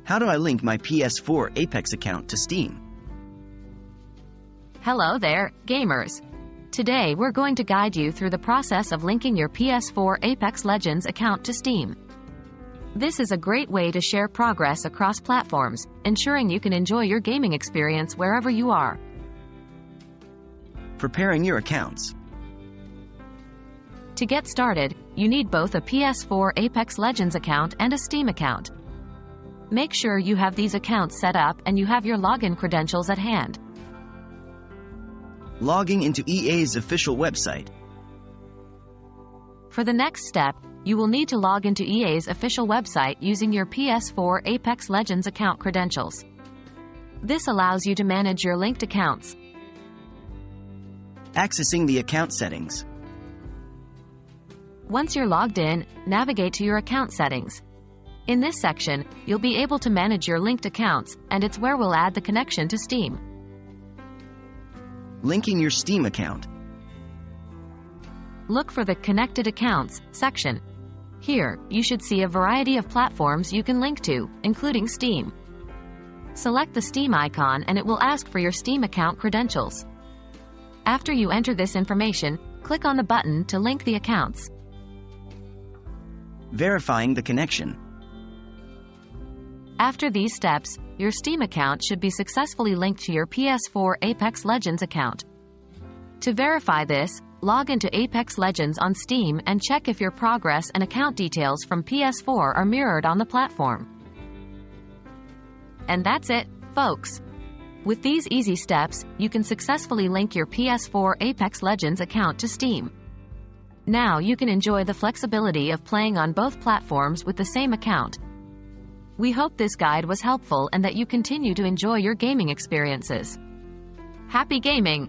How do I link my PS4 Apex account to Steam? Hello there, gamers! Today we're going to guide you through the process of linking your PS4 Apex Legends account to Steam. This is a great way to share progress across platforms, ensuring you can enjoy your gaming experience wherever you are. Preparing your accounts. To get started, you need both a PS4 Apex Legends account and a Steam account. Make sure you have these accounts set up and you have your login credentials at hand. Logging into EA's official website. For the next step, you will need to log into EA's official website using your PS4 Apex Legends account credentials. This allows you to manage your linked accounts. Accessing the account settings. Once you're logged in, navigate to your account settings. In this section, you'll be able to manage your linked accounts, and it's where we'll add the connection to Steam. Linking your Steam account. Look for the Connected Accounts section. Here, you should see a variety of platforms you can link to, including Steam. Select the Steam icon and it will ask for your Steam account credentials. After you enter this information, click on the button to link the accounts. Verifying the connection. After these steps, your Steam account should be successfully linked to your PS4 Apex Legends account. To verify this, log into Apex Legends on Steam and check if your progress and account details from PS4 are mirrored on the platform. And that's it, folks. With these easy steps, you can successfully link your PS4 Apex Legends account to Steam. Now you can enjoy the flexibility of playing on both platforms with the same account. We hope this guide was helpful and that you continue to enjoy your gaming experiences. Happy gaming!